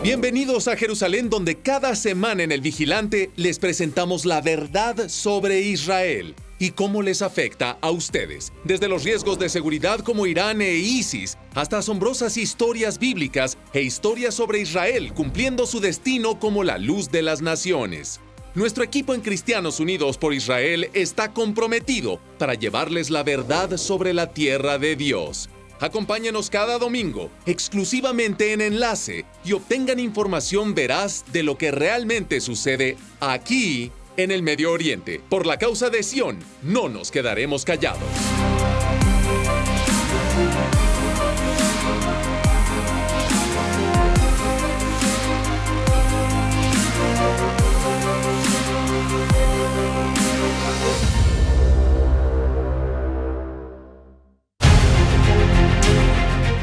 Bienvenidos a Jerusalén, donde cada semana en El Vigilante les presentamos la verdad sobre Israel y cómo les afecta a ustedes. Desde los riesgos de seguridad como Irán e ISIS, hasta asombrosas historias bíblicas e historias sobre Israel cumpliendo su destino como la luz de las naciones. Nuestro equipo en Cristianos Unidos por Israel está comprometido para llevarles la verdad sobre la tierra de Dios. Acompáñenos cada domingo, exclusivamente en Enlace, y obtengan información veraz de lo que realmente sucede aquí en el Medio Oriente. Por la causa de Sión, no nos quedaremos callados.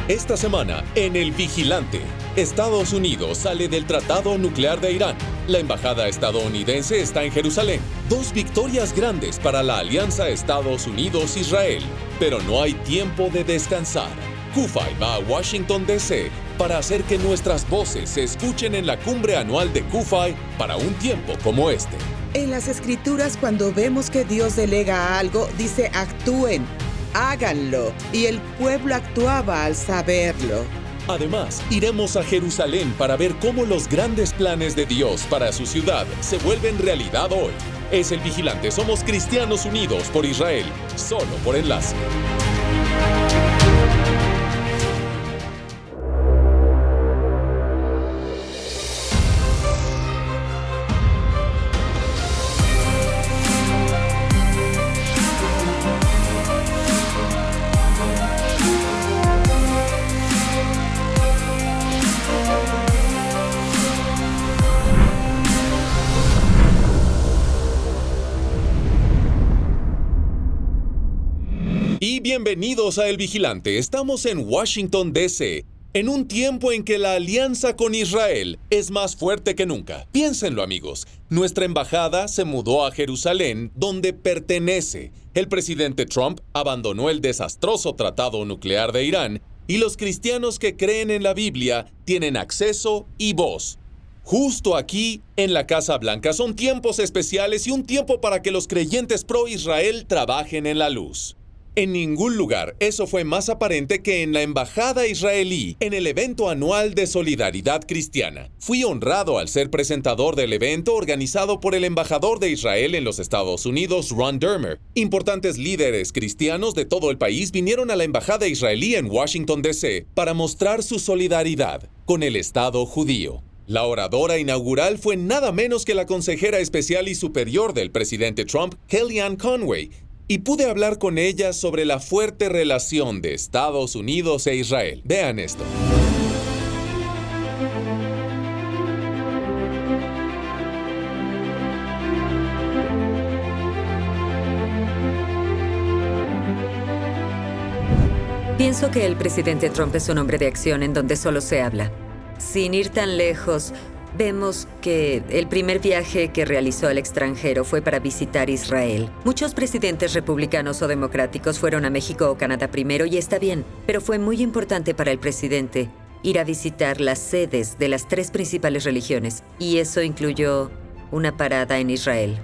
Esta semana, en El Vigilante, Estados Unidos sale del Tratado Nuclear de Irán. La embajada estadounidense está en Jerusalén. 2 victorias grandes para la alianza Estados Unidos-Israel. Pero no hay tiempo de descansar. CUFAI va a Washington, D.C. para hacer que nuestras voces se escuchen en la cumbre anual de CUFAI para un tiempo como este. En las Escrituras, cuando vemos que Dios delega algo, dice actúen. Háganlo. Y el pueblo actuaba al saberlo. Además, iremos a Jerusalén para ver cómo los grandes planes de Dios para su ciudad se vuelven realidad hoy. Es El Vigilante. Somos Cristianos Unidos por Israel. Solo por Enlace. Y bienvenidos a El Vigilante. Estamos en Washington, D.C., en un tiempo en que la alianza con Israel es más fuerte que nunca. Piénsenlo, amigos. Nuestra embajada se mudó a Jerusalén, donde pertenece. El presidente Trump abandonó el desastroso tratado nuclear de Irán y los cristianos que creen en la Biblia tienen acceso y voz. Justo aquí, en la Casa Blanca, son tiempos especiales y un tiempo para que los creyentes pro-Israel trabajen en la luz. En ningún lugar eso fue más aparente que en la embajada israelí, en el evento anual de Solidaridad Cristiana. Fui honrado al ser presentador del evento organizado por el embajador de Israel en los Estados Unidos, Ron Dermer. Importantes líderes cristianos de todo el país vinieron a la embajada israelí en Washington, D.C. para mostrar su solidaridad con el Estado judío. La oradora inaugural fue nada menos que la consejera especial y superior del presidente Trump, Kellyanne Conway, y pude hablar con ella sobre la fuerte relación de Estados Unidos e Israel. Vean esto. Pienso que el presidente Trump es un hombre de acción en donde solo se habla. Sin ir tan lejos, vemos que el primer viaje que realizó al extranjero fue para visitar Israel. Muchos presidentes republicanos o democráticos fueron a México o Canadá primero y está bien, pero fue muy importante para el presidente ir a visitar las sedes de las 3 principales religiones, y eso incluyó una parada en Israel.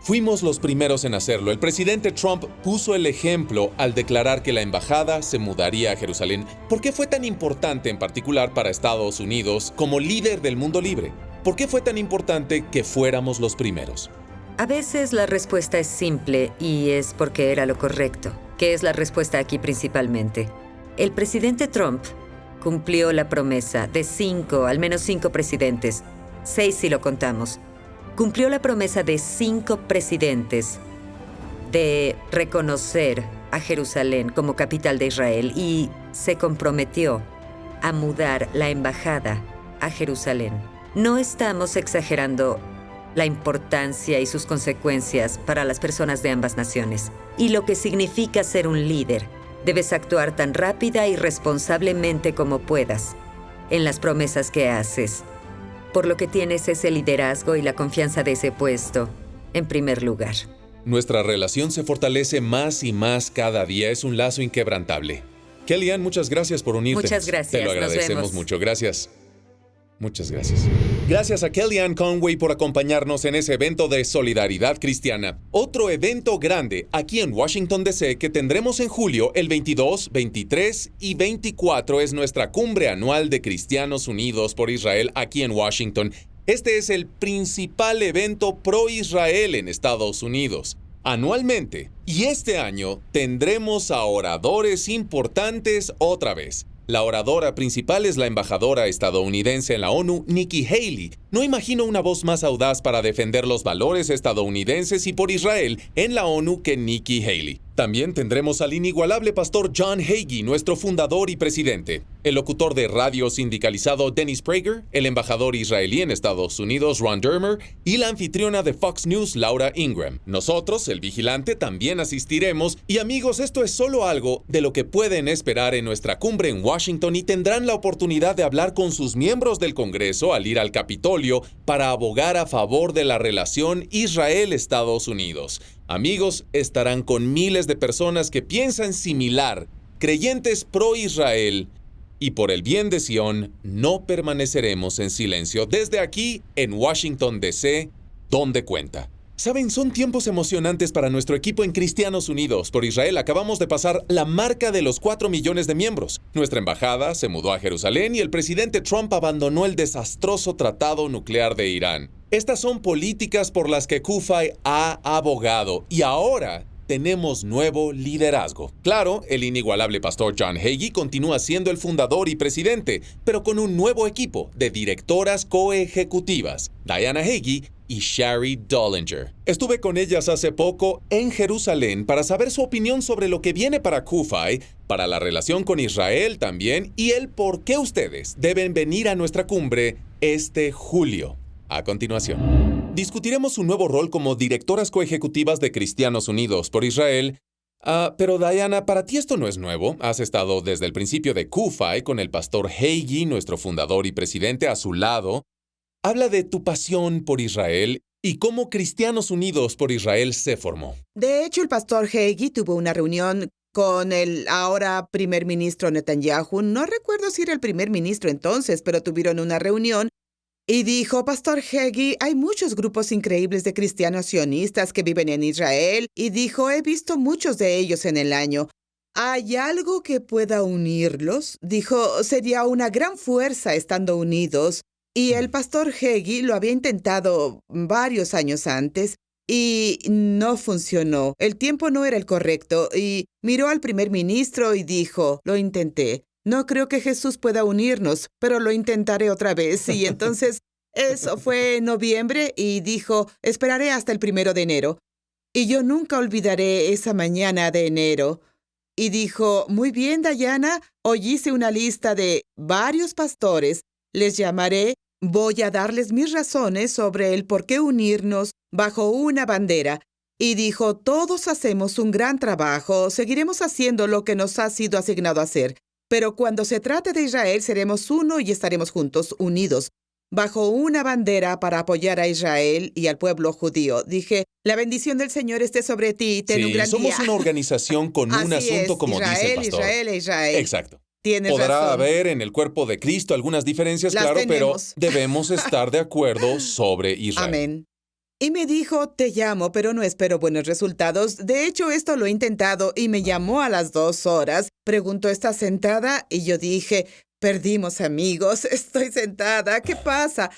Fuimos los primeros en hacerlo. El presidente Trump puso el ejemplo al declarar que la embajada se mudaría a Jerusalén. ¿Por qué fue tan importante en particular para Estados Unidos como líder del mundo libre? ¿Por qué fue tan importante que fuéramos los primeros? A veces la respuesta es simple y es porque era lo correcto, que es la respuesta aquí principalmente. El presidente Trump cumplió la promesa de al menos 5 presidentes, 6 si lo contamos. Cumplió la promesa de 5 presidentes de reconocer a Jerusalén como capital de Israel y se comprometió a mudar la embajada a Jerusalén. No estamos exagerando la importancia y sus consecuencias para las personas de ambas naciones y lo que significa ser un líder. Debes actuar tan rápida y responsablemente como puedas en las promesas que haces, por lo que tienes ese liderazgo y la confianza de ese puesto en primer lugar. Nuestra relación se fortalece más y más cada día. Es un lazo inquebrantable. Kellyanne, muchas gracias por unirte. Muchas gracias. Te lo agradecemos mucho. Gracias. Muchas gracias. Gracias a Kellyanne Conway por acompañarnos en ese evento de solidaridad cristiana. Otro evento grande aquí en Washington, D.C. que tendremos en julio, el 22, 23 y 24 es nuestra cumbre anual de Cristianos Unidos por Israel aquí en Washington. Este es el principal evento pro-Israel en Estados Unidos. Anualmente. Y este año tendremos a oradores importantes otra vez. La oradora principal es la embajadora estadounidense en la ONU, Nikki Haley. No imagino una voz más audaz para defender los valores estadounidenses y por Israel en la ONU que Nikki Haley. También tendremos al inigualable pastor John Hagee, nuestro fundador y presidente, el locutor de radio sindicalizado Dennis Prager, el embajador israelí en Estados Unidos Ron Dermer y la anfitriona de Fox News Laura Ingraham. Nosotros, el Vigilante, también asistiremos y amigos, esto es solo algo de lo que pueden esperar en nuestra cumbre en Washington y tendrán la oportunidad de hablar con sus miembros del Congreso al ir al Capitolio para abogar a favor de la relación Israel-Estados Unidos. Amigos, estarán con miles de personas que piensan similar, creyentes pro-Israel, y por el bien de Sion, no permaneceremos en silencio desde aquí, en Washington, D.C., donde cuenta. Saben, son tiempos emocionantes para nuestro equipo en Cristianos Unidos por Israel. Acabamos de pasar la marca de los 4 millones de miembros. Nuestra embajada se mudó a Jerusalén y el presidente Trump abandonó el desastroso tratado nuclear de Irán. Estas son políticas por las que CUFI ha abogado y ahora tenemos nuevo liderazgo. Claro, el inigualable pastor John Hagee continúa siendo el fundador y presidente, pero con un nuevo equipo de directoras coejecutivas, Diana Hagee y Shari Dollinger. Estuve con ellas hace poco en Jerusalén para saber su opinión sobre lo que viene para CUFI, para la relación con Israel también y el por qué ustedes deben venir a nuestra cumbre este julio. A continuación, discutiremos su nuevo rol como directoras coejecutivas de Cristianos Unidos por Israel. Pero Diana, para ti esto no es nuevo. Has estado desde el principio de CUFI con el pastor Hagee, nuestro fundador y presidente, a su lado. Habla de tu pasión por Israel y cómo Cristianos Unidos por Israel se formó. De hecho, el pastor Hagee tuvo una reunión con el ahora primer ministro Netanyahu. No recuerdo si era el primer ministro entonces, pero tuvieron una reunión. Y dijo, Pastor Hagee, hay muchos grupos increíbles de cristianos sionistas que viven en Israel. Y dijo, he visto muchos de ellos en el año. ¿Hay algo que pueda unirlos? Dijo, sería una gran fuerza estando unidos. Y el pastor Hagee lo había intentado varios años antes y no funcionó. El tiempo no era el correcto. Y miró al primer ministro y dijo, lo intenté. No creo que Jesús pueda unirnos, pero lo intentaré otra vez. Y entonces, eso fue en noviembre y dijo, esperaré hasta el 1 de enero. Y yo nunca olvidaré esa mañana de enero. Y dijo, muy bien, Diana, hoy hice una lista de varios pastores. Les llamaré, voy a darles mis razones sobre el por qué unirnos bajo una bandera. Y dijo, todos hacemos un gran trabajo, seguiremos haciendo lo que nos ha sido asignado a hacer. Pero cuando se trate de Israel, seremos uno y estaremos juntos, unidos, bajo una bandera para apoyar a Israel y al pueblo judío. Dije, la bendición del Señor esté sobre ti y ten un gran día. Somos una organización con un asunto, como Israel, dice el pastor. Israel. Exacto. Tienes Podrá razón. haber en el cuerpo de Cristo algunas diferencias, Las claro, tenemos. pero debemos estar de acuerdo sobre Israel. Amén. Y me dijo, te llamo, pero no espero buenos resultados. De hecho, esto lo he intentado y me llamó a las 2 horas. Preguntó, ¿estás sentada? Y yo dije, perdimos amigos, estoy sentada, ¿qué pasa?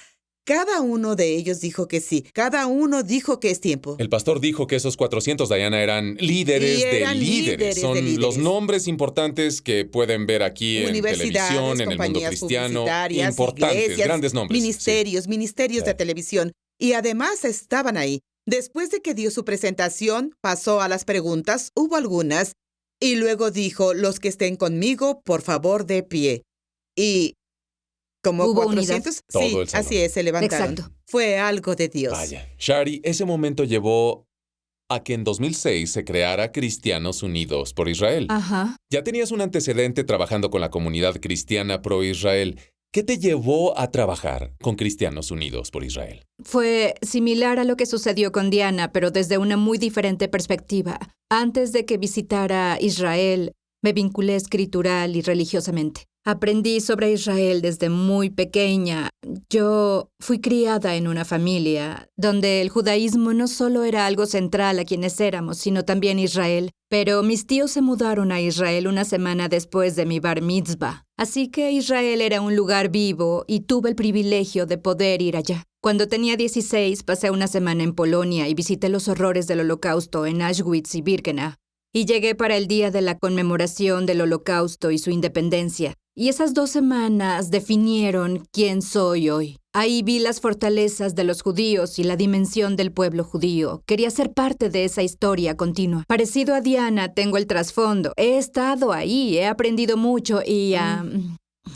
Cada uno de ellos dijo que sí. Cada uno dijo que es tiempo. El pastor dijo que esos 400, Diana, eran líderes de líderes. Son los nombres importantes que pueden ver aquí en televisión, en el mundo cristiano. Importantes, iglesias, grandes nombres. Ministerios de televisión. Y además estaban ahí. Después de que dio su presentación, pasó a las preguntas. Hubo algunas. Y luego dijo, los que estén conmigo, por favor, de pie. Y como Hubo 400. unidad. Sí, así es, se levantaron. Exacto. Fue algo de Dios. Vaya. Shari, ese momento llevó a que en 2006 se creara Cristianos Unidos por Israel. Ajá. Ya tenías un antecedente trabajando con la comunidad cristiana pro-Israel. ¿Qué te llevó a trabajar con Cristianos Unidos por Israel? Fue similar a lo que sucedió con Diana, pero desde una muy diferente perspectiva. Antes de que visitara Israel, me vinculé escritural y religiosamente. Aprendí sobre Israel desde muy pequeña. Yo fui criada en una familia donde el judaísmo no solo era algo central a quienes éramos, sino también Israel. Pero mis tíos se mudaron a Israel una semana después de mi bar mitzvah. Así que Israel era un lugar vivo y tuve el privilegio de poder ir allá. Cuando tenía 16, pasé una semana en Polonia y visité los horrores del Holocausto en Auschwitz y Birkenau. Y llegué para el día de la conmemoración del Holocausto y su independencia. Y esas 2 semanas definieron quién soy hoy. Ahí vi las fortalezas de los judíos y la dimensión del pueblo judío. Quería ser parte de esa historia continua. Parecido a Diana, tengo el trasfondo. He estado ahí, he aprendido mucho y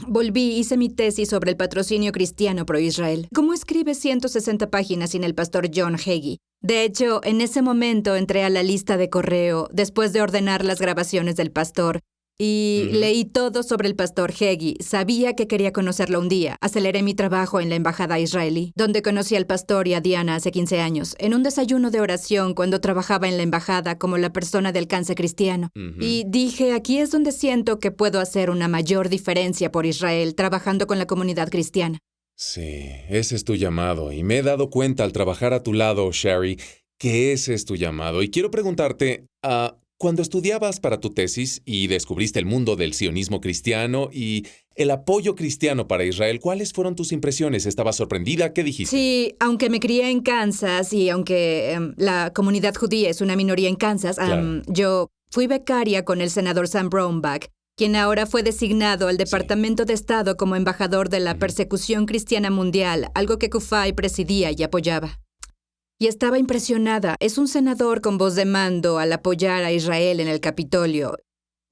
volví, hice mi tesis sobre el patrocinio cristiano pro Israel. ¿Cómo escribe 160 páginas sin el pastor John Hagee? De hecho, en ese momento entré a la lista de correo después de ordenar las grabaciones del pastor y leí todo sobre el pastor Hagee. Sabía que quería conocerlo un día. Aceleré mi trabajo en la embajada israelí, donde conocí al pastor y a Diana hace 15 años, en un desayuno de oración cuando trabajaba en la embajada como la persona de alcance cristiano. Y dije, aquí es donde siento que puedo hacer una mayor diferencia por Israel, trabajando con la comunidad cristiana. Sí, ese es tu llamado. Y me he dado cuenta al trabajar a tu lado, Sherry, que ese es tu llamado. Y quiero preguntarte, cuando estudiabas para tu tesis y descubriste el mundo del sionismo cristiano y el apoyo cristiano para Israel, ¿cuáles fueron tus impresiones? ¿Estabas sorprendida? ¿Qué dijiste? Sí, aunque me crié en Kansas y aunque la comunidad judía es una minoría en Kansas, Claro. yo fui becaria con el senador Sam Brownback, quien ahora fue designado al Departamento de Estado como embajador de la persecución cristiana mundial, algo que Kufay presidía y apoyaba. Y estaba impresionada. Es un senador con voz de mando al apoyar a Israel en el Capitolio.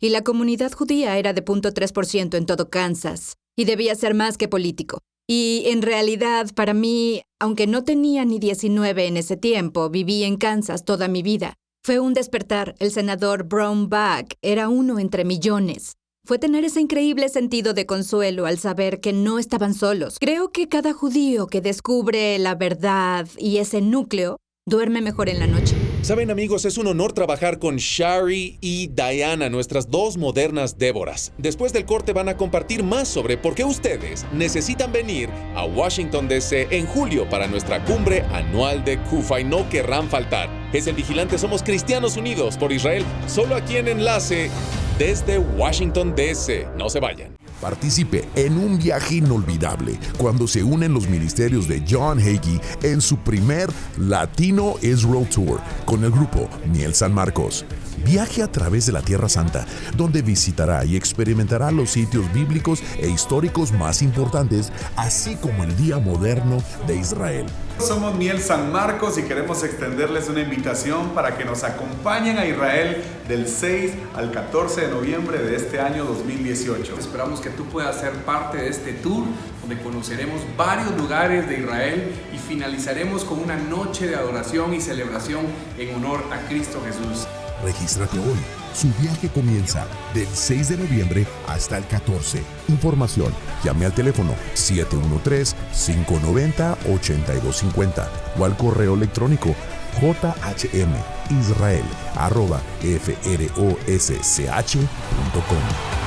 Y la comunidad judía era de 0.3% en todo Kansas. Y debía ser más que político. Y en realidad, para mí, aunque no tenía ni 19 en ese tiempo, viví en Kansas toda mi vida. Fue un despertar. El senador Brownback era uno entre millones. Fue tener ese increíble sentido de consuelo al saber que no estaban solos. Creo que cada judío que descubre la verdad y ese núcleo duerme mejor en la noche. Saben, amigos, es un honor trabajar con Shari y Diana, nuestras 2 modernas Déboras. Después del corte van a compartir más sobre por qué ustedes necesitan venir a Washington, D.C. en julio para nuestra cumbre anual de CUFA y no querrán faltar. Es El Vigilante, somos Cristianos Unidos por Israel, solo aquí en Enlace desde Washington, D.C. No se vayan. Participe en un viaje inolvidable cuando se unen los ministerios de John Hagee en su primer Latino Israel Tour con el grupo Miel San Marcos. Viaje a través de la Tierra Santa, donde visitará y experimentará los sitios bíblicos e históricos más importantes, así como el día moderno de Israel. Somos Miel San Marcos y queremos extenderles una invitación para que nos acompañen a Israel del 6 al 14 de noviembre de este año 2018. Esperamos que tú puedas ser parte de este tour donde conoceremos varios lugares de Israel y finalizaremos con una noche de adoración y celebración en honor a Cristo Jesús. Regístrate hoy. Su viaje comienza del 6 de noviembre hasta el 14. Información, llame al teléfono 713-590-8250 o al correo electrónico jhmisrael@frossh.com.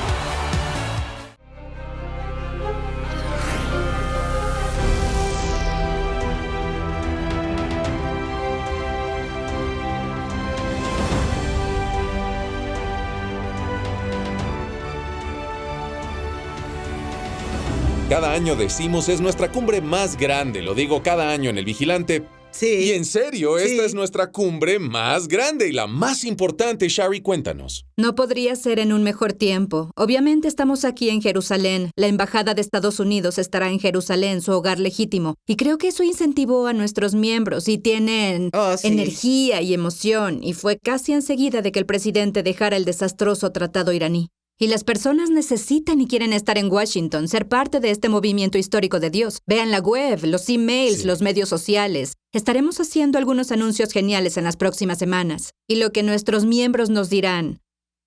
Cada año decimos es nuestra cumbre más grande, lo digo cada año en El Vigilante. Sí. Y en serio, Sí. esta es nuestra cumbre más grande y la más importante. Shari, cuéntanos. No podría ser en un mejor tiempo. Obviamente estamos aquí en Jerusalén. La Embajada de Estados Unidos estará en Jerusalén, su hogar legítimo. Y creo que eso incentivó a nuestros miembros y tienen Sí. energía y emoción. Y fue casi enseguida de que el presidente dejara el desastroso tratado iraní. Y las personas necesitan y quieren estar en Washington, ser parte de este movimiento histórico de Dios. Vean la web, los emails, Sí. los medios sociales. Estaremos haciendo algunos anuncios geniales en las próximas semanas. Y lo que nuestros miembros nos dirán.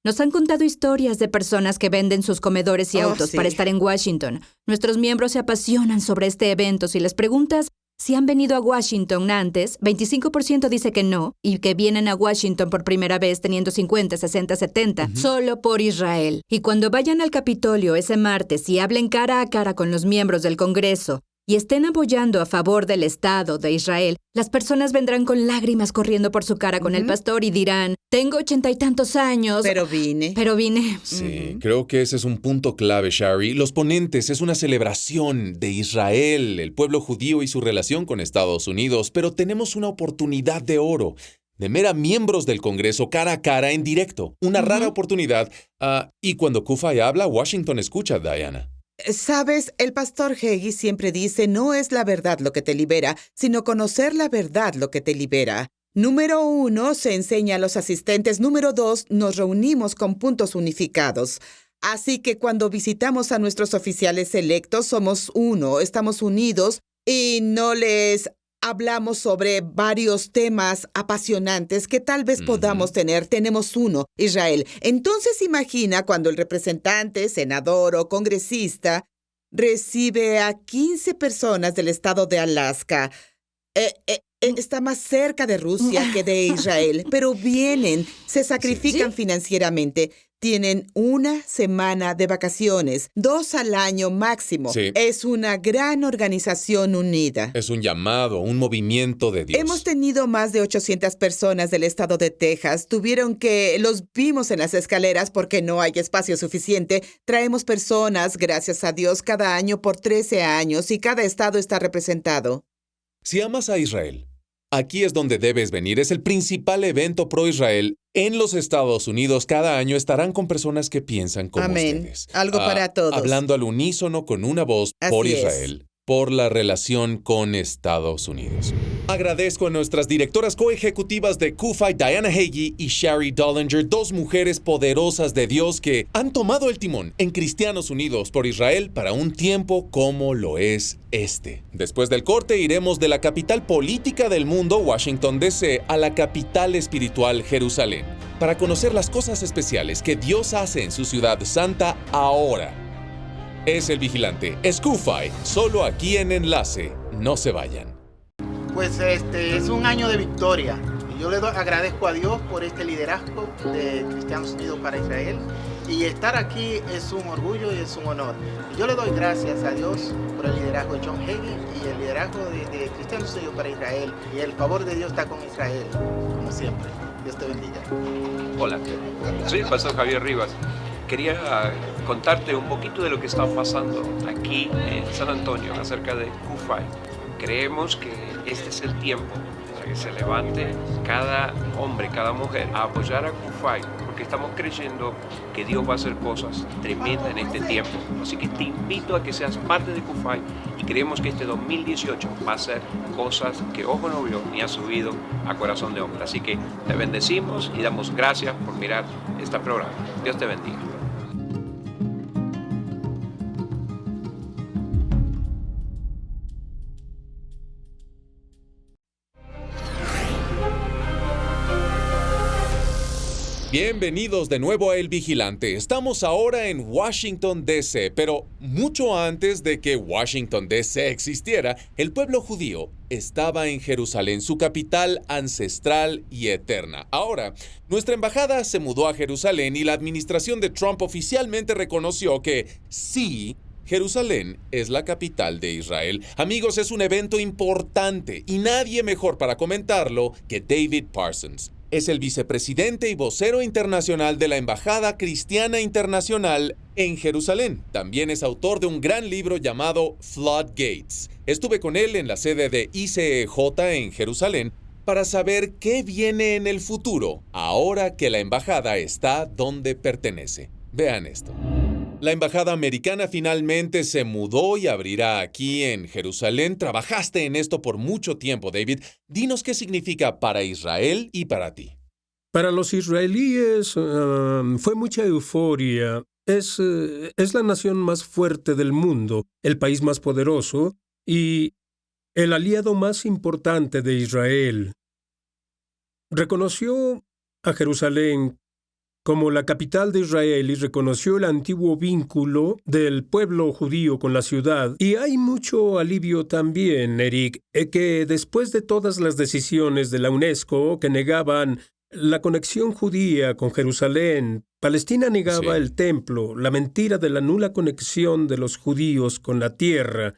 Nos han contado historias de personas que venden sus comedores y autos Sí. para estar en Washington. Nuestros miembros se apasionan sobre este evento. Si les preguntas, Si han venido a Washington antes, 25% dice que no, y que vienen a Washington por primera vez teniendo 50, 60, 70, solo por Israel. Y cuando vayan al Capitolio ese martes y hablen cara a cara con los miembros del Congreso y estén apoyando a favor del Estado de Israel, las personas vendrán con lágrimas corriendo por su cara con el pastor y dirán, tengo 80 y tantos años. Pero vine. Sí, creo que ese es un punto clave, Shari. Los ponentes es una celebración de Israel, el pueblo judío y su relación con Estados Unidos, pero tenemos una oportunidad de oro, de mera miembros del Congreso cara a cara en directo. Una rara oportunidad. Y cuando Kufay habla, Washington escucha, Diana. Sabes, el pastor Hagee siempre dice, no es la verdad lo que te libera, sino conocer la verdad lo que te libera. Número 1, se enseña a los asistentes. Número 2, nos reunimos con puntos unificados. Así que cuando visitamos a nuestros oficiales electos, somos uno, estamos unidos y no les hablamos sobre varios temas apasionantes que tal vez podamos tener. Tenemos uno, Israel. Entonces imagina cuando el representante, senador o congresista recibe a 15 personas del estado de Alaska. Está más cerca de Rusia que de Israel, pero vienen, se sacrifican financieramente. Tienen una semana de vacaciones, 2 al año máximo. Sí. Es una gran organización unida. Es un llamado, un movimiento de Dios. Hemos tenido más de 800 personas del estado de Texas. Los vimos en las escaleras porque no hay espacio suficiente. Traemos personas, gracias a Dios, cada año por 13 años y cada estado está representado. Si amas a Israel, aquí es donde debes venir. Es el principal evento pro-Israel en los Estados Unidos. Cada año estarán con personas que piensan como ustedes. Algo para todos. Hablando al unísono con una voz por Israel, por la relación con Estados Unidos. Agradezco a nuestras directoras coejecutivas de Kufay, Diana Hagee y Shari Dollinger, 2 mujeres poderosas de Dios que han tomado el timón en Cristianos Unidos por Israel para un tiempo como lo es este. Después del corte iremos de la capital política del mundo, Washington, D.C., a la capital espiritual, Jerusalén, para conocer las cosas especiales que Dios hace en su ciudad santa ahora. Es El Vigilante, es Kufay, solo aquí en Enlace. No se vayan. Pues es un año de victoria. Y yo agradezco a Dios por este liderazgo de Cristianos Unidos para Israel. Y estar aquí es un orgullo y es un honor. Y yo le doy gracias a Dios por el liderazgo de John Hagee y el liderazgo de Cristianos Unidos para Israel. Y el favor de Dios está con Israel, como siempre. Dios te bendiga. Hola, soy el pastor Javier Rivas. Quería contarte un poquito de lo que está pasando aquí en San Antonio acerca de Kufay. Creemos que este es el tiempo para que se levante cada hombre, cada mujer a apoyar a Kufay, porque estamos creyendo que Dios va a hacer cosas tremendas en este tiempo. Así que te invito a que seas parte de Kufay y creemos que este 2018 va a ser cosas que ojo no vio ni ha subido a corazón de hombre. Así que te bendecimos y damos gracias por mirar este programa. Dios te bendiga. Bienvenidos de nuevo a El Vigilante. Estamos ahora en Washington, D.C., pero mucho antes de que Washington, D.C. existiera, el pueblo judío estaba en Jerusalén, su capital ancestral y eterna. Ahora, nuestra embajada se mudó a Jerusalén y la administración de Trump oficialmente reconoció que sí, Jerusalén es la capital de Israel. Amigos, es un evento importante y nadie mejor para comentarlo que David Parsons. Es el vicepresidente y vocero internacional de la Embajada Cristiana Internacional en Jerusalén. También es autor de un gran libro llamado Floodgates. Estuve con él en la sede de ICEJ en Jerusalén para saber qué viene en el futuro, ahora que la embajada está donde pertenece. Vean esto. La embajada americana finalmente se mudó y abrirá aquí en Jerusalén. Trabajaste en esto por mucho tiempo, David. Dinos qué significa para Israel y para ti. Para los israelíes fue mucha euforia. Es la nación más fuerte del mundo, el país más poderoso y el aliado más importante de Israel. Reconoció a Jerusalén como la capital de Israel y reconoció el antiguo vínculo del pueblo judío con la ciudad. Y hay mucho alivio también, Eric, que después de todas las decisiones de la UNESCO que negaban la conexión judía con Jerusalén, Palestina negaba el templo, la mentira de la nula conexión de los judíos con la tierra.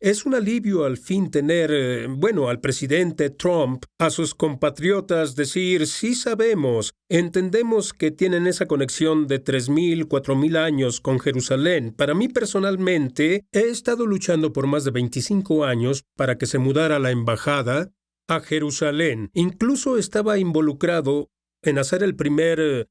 Es un alivio al fin tener, al presidente Trump, a sus compatriotas decir, sí sabemos, entendemos que tienen esa conexión de 3,000, 4,000 años con Jerusalén. Para mí personalmente, he estado luchando por más de 25 años para que se mudara la embajada a Jerusalén. Incluso estaba involucrado en hacer el primer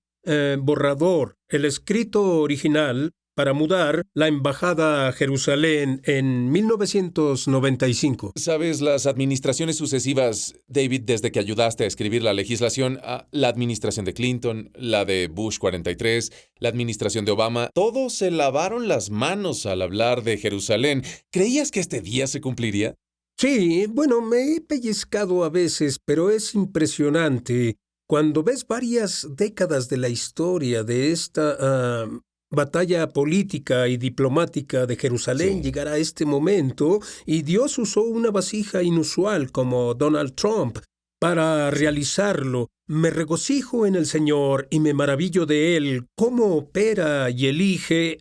borrador, el escrito original, para mudar la embajada a Jerusalén en 1995. Sabes, las administraciones sucesivas, David, desde que ayudaste a escribir la legislación, la administración de Clinton, la de Bush 43, la administración de Obama, todos se lavaron las manos al hablar de Jerusalén. ¿Creías que este día se cumpliría? Sí, me he pellizcado a veces, pero es impresionante. Cuando ves varias décadas de la historia de esta batalla política y diplomática de Jerusalén llegar a este momento, y Dios usó una vasija inusual como Donald Trump para realizarlo. Me regocijo en el Señor y me maravillo de Él, cómo opera y elige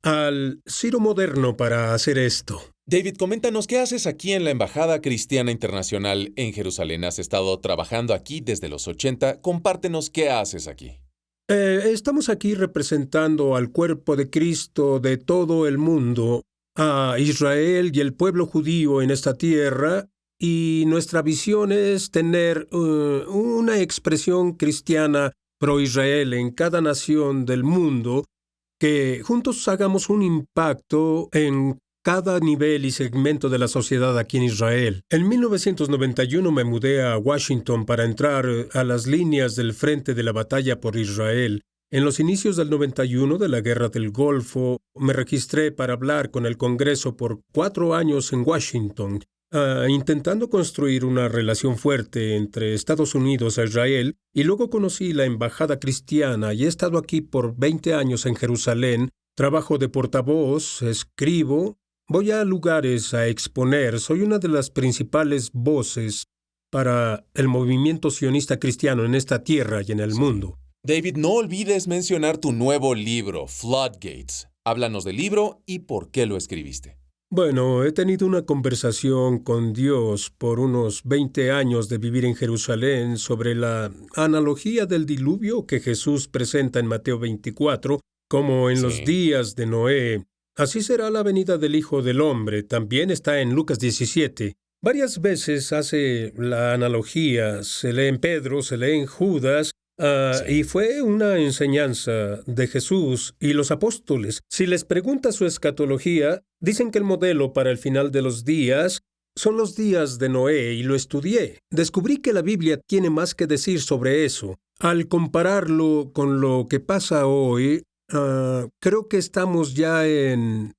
al Ciro moderno para hacer esto. David, coméntanos, ¿qué haces aquí en la Embajada Cristiana Internacional en Jerusalén? ¿Has estado trabajando aquí desde los 80? Compártenos, ¿qué haces aquí? Estamos aquí representando al cuerpo de Cristo de todo el mundo, a Israel y el pueblo judío en esta tierra, y nuestra visión es tener una expresión cristiana pro-Israel en cada nación del mundo, que juntos hagamos un impacto en cada nivel y segmento de la sociedad aquí en Israel. En 1991 me mudé a Washington para entrar a las líneas del frente de la batalla por Israel. En los inicios del 91 de la Guerra del Golfo, me registré para hablar con el Congreso por 4 años en Washington, intentando construir una relación fuerte entre Estados Unidos e Israel, y luego conocí la Embajada Cristiana y he estado aquí por 20 años en Jerusalén. Trabajo de portavoz, escribo, voy a lugares a exponer, soy una de las principales voces para el movimiento sionista cristiano en esta tierra y en el mundo. David, no olvides mencionar tu nuevo libro, Floodgates. Háblanos del libro y por qué lo escribiste. He tenido una conversación con Dios por unos 20 años de vivir en Jerusalén sobre la analogía del diluvio que Jesús presenta en Mateo 24, como en los días de Noé. Así será la venida del Hijo del Hombre. También está en Lucas 17. Varias veces hace la analogía, se lee en Pedro, se lee en Judas, y fue una enseñanza de Jesús y los apóstoles. Si les pregunta su escatología, dicen que el modelo para el final de los días son los días de Noé, y lo estudié. Descubrí que la Biblia tiene más que decir sobre eso. Al compararlo con lo que pasa hoy, creo que estamos ya en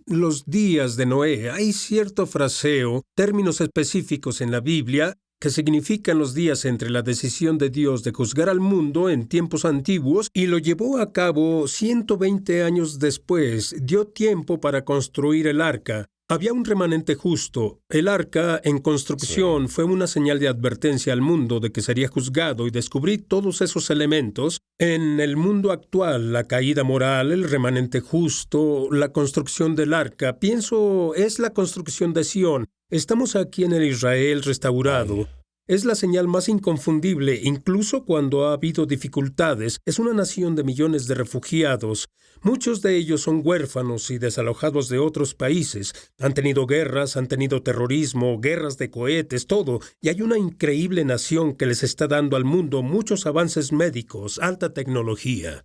los días de Noé. Hay cierto fraseo, términos específicos en la Biblia que significan los días entre la decisión de Dios de juzgar al mundo en tiempos antiguos y lo llevó a cabo 120 años después. Dio tiempo para construir el arca. Había un remanente justo. El arca en construcción fue una señal de advertencia al mundo de que sería juzgado, y descubrí todos esos elementos en el mundo actual: la caída moral, el remanente justo, la construcción del arca. Pienso, es la construcción de Sión. Estamos aquí en el Israel restaurado. Es la señal más inconfundible, incluso cuando ha habido dificultades. Es una nación de millones de refugiados. Muchos de ellos son huérfanos y desalojados de otros países. Han tenido guerras, han tenido terrorismo, guerras de cohetes, todo. Y hay una increíble nación que les está dando al mundo muchos avances médicos, alta tecnología.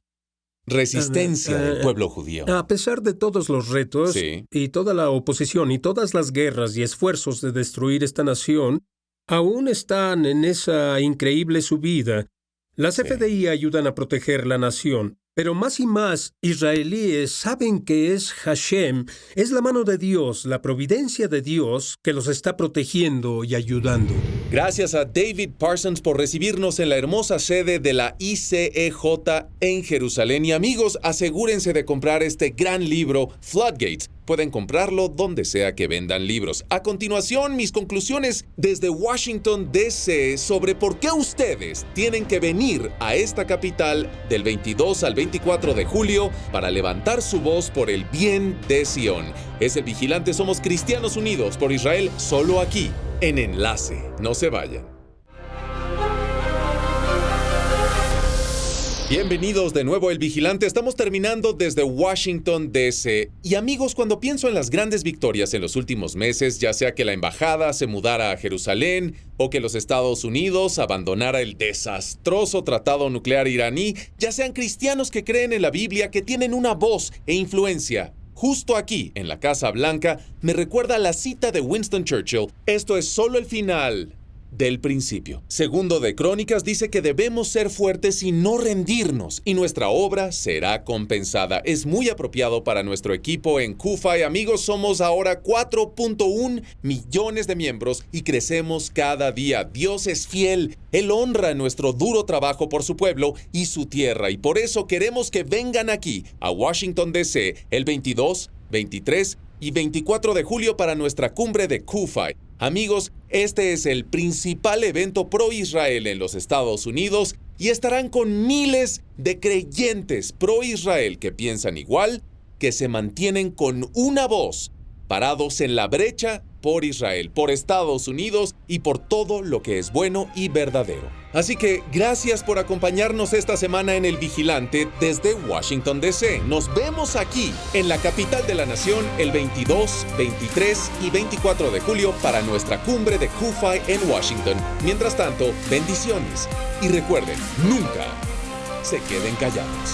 Resistencia del pueblo judío. A pesar de todos los retos y toda la oposición y todas las guerras y esfuerzos de destruir esta nación, aún están en esa increíble subida. Las FDI ayudan a proteger la nación. Pero más y más israelíes saben que es Hashem, es la mano de Dios, la providencia de Dios que los está protegiendo y ayudando. Gracias a David Parsons por recibirnos en la hermosa sede de la ICEJ en Jerusalén. Y amigos, asegúrense de comprar este gran libro, Floodgates. Pueden comprarlo donde sea que vendan libros. A continuación, mis conclusiones desde Washington, D.C. sobre por qué ustedes tienen que venir a esta capital del 22 al 24 de julio para levantar su voz por el bien de Sion. Es El Vigilante, somos Cristianos Unidos por Israel, solo aquí, en Enlace. No se vayan. Bienvenidos de nuevo a El Vigilante. Estamos terminando desde Washington, D.C. Y amigos, cuando pienso en las grandes victorias en los últimos meses, ya sea que la embajada se mudara a Jerusalén o que los Estados Unidos abandonara el desastroso tratado nuclear iraní, ya sean cristianos que creen en la Biblia, que tienen una voz e influencia, justo aquí, en la Casa Blanca, me recuerda la cita de Winston Churchill: esto es solo el final del principio. Segundo de Crónicas dice que debemos ser fuertes y no rendirnos, y nuestra obra será compensada. Es muy apropiado para nuestro equipo en CUFI. Amigos, somos ahora 4.1 millones de miembros y crecemos cada día. Dios es fiel. Él honra nuestro duro trabajo por su pueblo y su tierra, y por eso queremos que vengan aquí a Washington, D.C. el 22, 23 y 24 de julio para nuestra cumbre de CUFI. Amigos, este es el principal evento pro-Israel en los Estados Unidos y estarán con miles de creyentes pro-Israel que piensan igual, que se mantienen con una voz, parados en la brecha por Israel, por Estados Unidos y por todo lo que es bueno y verdadero. Así que gracias por acompañarnos esta semana en El Vigilante desde Washington, D.C. Nos vemos aquí, en la capital de la nación, el 22, 23 y 24 de julio para nuestra cumbre de CUFI en Washington. Mientras tanto, bendiciones. Y recuerden, nunca se queden callados.